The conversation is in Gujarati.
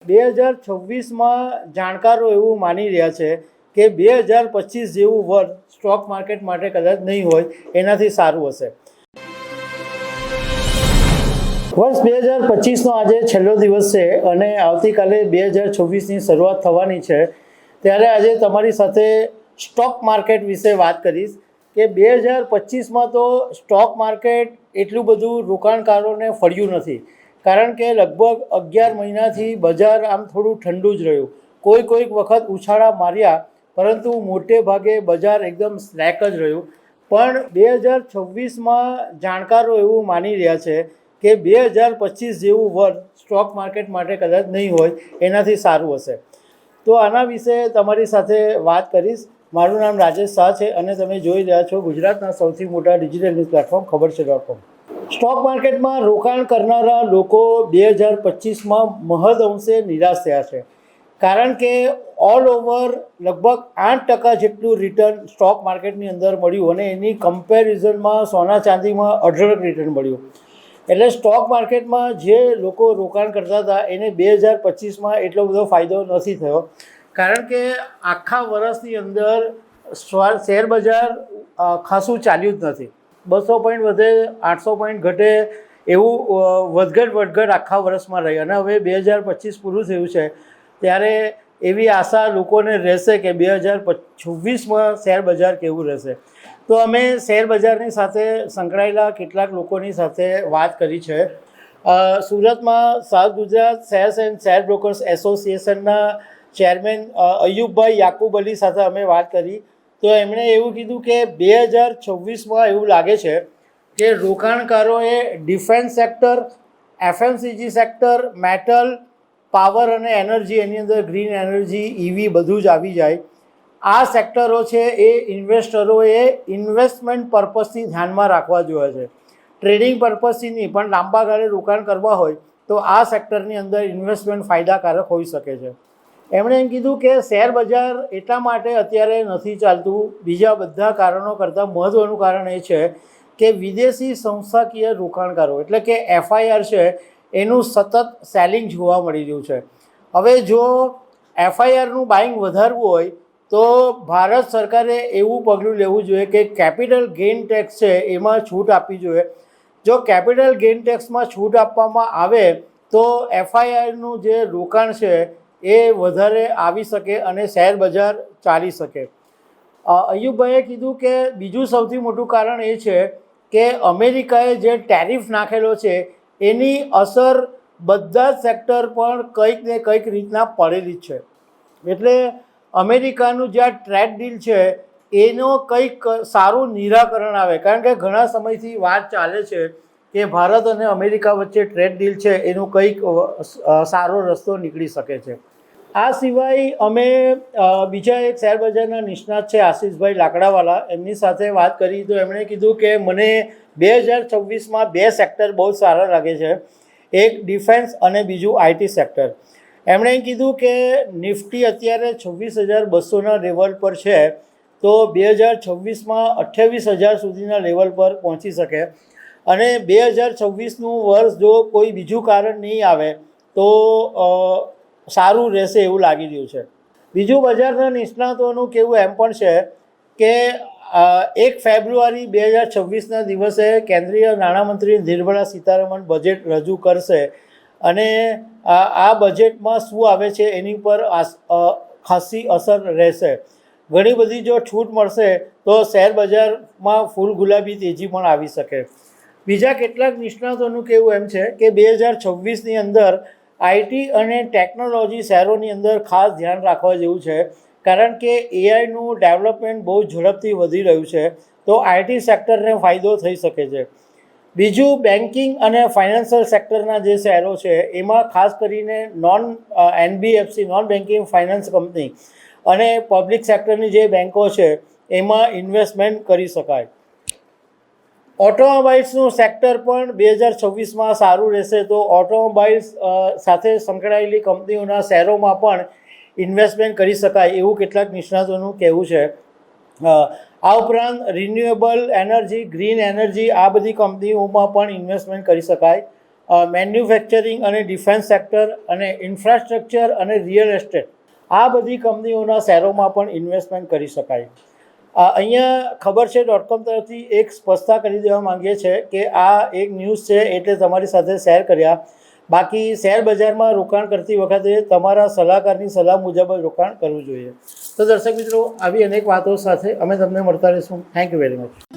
2026માં જાણકારો એવું માની રહ્યા છે કે 2025 જેવું વર્ષ સ્ટોક માર્કેટ માટે કદાચ નહીં હોય, એનાથી સારું હશે. વર્ષ 2025નો આજે છેલ્લો દિવસ છે અને આવતીકાલે 2026ની શરૂઆત થવાની છે. ત્યારે આજે તમારી સાથે સ્ટોક માર્કેટ વિશે વાત કરીશ કે 2025માં તો સ્ટોક માર્કેટ એટલું બધું રોકાણકારોને ફળ્યું નથી, કારણ કે લગભગ 11 મહિનાથી બજાર આમ થોડું ઠંડુ જ રહ્યું. કોઈક વખત ઉછાળા માર્યા, પરંતુ મોટે ભાગે બજાર એકદમ સ્લેક જ રહ્યું. પણ 2026માં જાણકારો એવું માની રહ્યા છે કે 2025 જેવું વર્ષ સ્ટોક માર્કેટ માટે કદાચ નહીં હોય, એનાથી સારું હશે. તો આના વિશે તમારી સાથે વાત કરીશ. મારું નામ રાજેશ શાહ છે અને તમે જોઈ રહ્યા છો ગુજરાતના સૌથી મોટા ડિજિટલ ન્યૂઝ પ્લેટફોર્મ ખબરછે.com. સ્ટોક માર્કેટમાં રોકાણ કરનારા લોકો 2025માં મહદઅંશે નિરાશ થયા છે, કારણ કે ઓલ ઓવર લગભગ 8% જેટલું રિટર્ન સ્ટોક માર્કેટની અંદર મળ્યું અને એની કમ્પેરિઝનમાં સોના ચાંદીમાં અઢળક રિટર્ન મળ્યું. એટલે સ્ટોક માર્કેટમાં જે લોકો રોકાણ કરતા હતા એને 2025માં એટલો બધો ફાયદો નથી થયો, કારણ કે આખા વર્ષની અંદર શેર બજાર ખાસું ચાલ્યું જ નથી. 200 પોઈન્ટ વધે, 800 પોઈન્ટ ઘટે, એવું વધઘટ આખા વર્ષમાં રહી. અને હવે 2025 પૂરું થયું છે, ત્યારે એવી આશા લોકોને રહેશે કે 2026માં શેર બજાર કેવું રહેશે. તો અમે શેર બજારની સાથે સંકળાયેલા કેટલાક લોકોની સાથે વાત કરી છે. સુરતમાં south Gujarat shares and share brokers એસોસિએશનના ચેરમેન અયુબભાઈ યાકુબ અલી સાથે અમે વાત કરી. તો એમણે એવું કીધું કે 2026માં એવું લાગે છે કે રોકાણકારોએ defence sector, FMCG sector, metal, power અને એનર્જી, એની અંદર ગ્રીન એનર્જી, ઈવી બધું જ આવી જાય. આ સેક્ટરો છે એ ઇન્વેસ્ટરોએ ઇન્વેસ્ટમેન્ટ પર્પઝથી ધ્યાનમાં રાખવા જોઈએ છે. ટ્રેડિંગ પર્પઝથી નહીં, પણ લાંબા ગાળે રોકાણ કરવા હોય તો આ સેક્ટરની અંદર ઇન્વેસ્ટમેન્ટ ફાયદાકારક હોઈ શકે છે. એમણે એમ કીધું કે શેર બજાર એટલા માટે અત્યારે નથી ચાલતું, બીજા બધા કારણો કરતાં મહત્ત્વનું કારણ એ છે કે વિદેશી સંસ્થાકીય રોકાણકારો એટલે કે એફઆઈઆર છે એનું સતત સેલિંગ જોવા મળી રહ્યું છે. હવે જો એફઆઈઆરનું બાઇંગ વધારવું હોય તો ભારત સરકારે એવું પગલું લેવું જોઈએ કે કેપિટલ ગેઇન ટેક્સ છે એમાં છૂટ આપવી જોઈએ. જો કેપિટલ ગેઇન ટેક્સમાં છૂટ આપવામાં આવે તો એફઆઈઆરનું જે રોકાણ છે એ વધારે આવી શકે અને શેર બજાર ચાલી શકે. અયુબભાઈએ કીધું કે બીજું સૌથી મોટું કારણ એ છે કે અમેરિકાએ જે ટેરિફ નાખેલો છે એની અસર બધા જ સેક્ટર પર કંઈક ને કંઈક રીતના પડેલી જ છે. એટલે અમેરિકાનું જે આ ટ્રેડ ડીલ છે એનો કંઈક સારું નિરાકરણ આવે, કારણ કે ઘણા સમયથી વાત ચાલે છે કે ભારત અને અમેરિકા વચ્ચે ટ્રેડ ડીલ છે એનું કંઈક સારો રસ્તો નીકળી શકે છે. આ સિવાય અમે બીજા એક શેરબજારના નિષ્ણાત છે આશીષભાઈ લાકડાવાલા, એમની સાથે વાત કરી તો એમણે કીધું કે મને 2026માં 2 સેક્ટર બહુ સારા લાગે છે, એક ડિફેન્સ અને બીજું આઈટી સેક્ટર. એમણે કીધું કે નિફ્ટી અત્યારે 26,200ના લેવલ પર છે, તો 2026માં 28,000 સુધીના લેવલ પર પહોંચી શકે. અને 2026નું વર્ષ જો કોઈ બીજું કારણ નહીં આવે તો સારું રહેશે એવું લાગી રહ્યું છે. બીજું બજારના નિષ્ણાતોનું કહેવું એમ પણ છે કે 1 ફેબ્રુઆરી 2026ના દિવસે કેન્દ્રીય નાણામંત્રી નિર્મલા સીતારમણ બજેટ રજૂ કરશે અને આ બજેટમાં શું આવે છે એની પર ખાસી અસર રહેશે. ઘણી બધી જો છૂટ મળશે તો શેર બજારમાં ફૂલ ગુલાબી તેજી પણ આવી શકે. બીજા કેટલાક નિષ્ણાતોનું કહેવું એમ છે કે 2026ની અંદર આઈટી અને ટેકનોલોજી શેરોની અંદર ખાસ ધ્યાન રાખવા જેવું છે, કારણ કે એઆઈનું ડેવલપમેન્ટ બહુ ઝડપથી વધી રહ્યું છે, તો આઈટી સેક્ટરને ફાયદો થઈ શકે છે. બીજું બેન્કિંગ અને ફાઇનાન્શિયલ સેક્ટરના જે શેરો છે એમાં ખાસ કરીને NBFC non banking finance company અને પબ્લિક સેક્ટરની જે બેન્કો છે એમાં ઇન્વેસ્ટમેન્ટ કરી શકાય. ઓટોમોબાઈલ્સનું સેક્ટર પણ 2026માં સારું રહેશે, તો ઓટોમોબાઈલ્સ સાથે સંકળાયેલી કંપનીઓના શેરોમાં પણ ઇન્વેસ્ટમેન્ટ કરી શકાય એવું કેટલાક નિષ્ણાતોનું કહેવું છે. આ ઉપરાંત રિન્યુએબલ એનર્જી, ગ્રીન એનર્જી, આ બધી કંપનીઓમાં પણ ઇન્વેસ્ટમેન્ટ કરી શકાય. મેન્યુફેક્ચરિંગ અને ડિફેન્સ સેક્ટર અને ઇન્ફ્રાસ્ટ્રક્ચર અને રિયલ એસ્ટેટ આ બધી કંપનીઓના શેરોમાં પણ ઇન્વેસ્ટમેન્ટ કરી શકાય. અહીંયા ખબરછે.com તરફથી એક સ્પષ્ટતા કરી દેવા માંગીએ છીએ કે આ એક ન્યૂઝ છે એટલે તમારી સાથે શેર કર્યા. બાકી શેર બજારમાં રોકાણ કરતી વખતે તમારા સલાહકારની સલાહ મુજબ જ રોકાણ કરવું જોઈએ. તો દર્શક મિત્રો, આવી અનેક વાતો સાથે અમે તમને મળતા રહીશું. Thank you very much.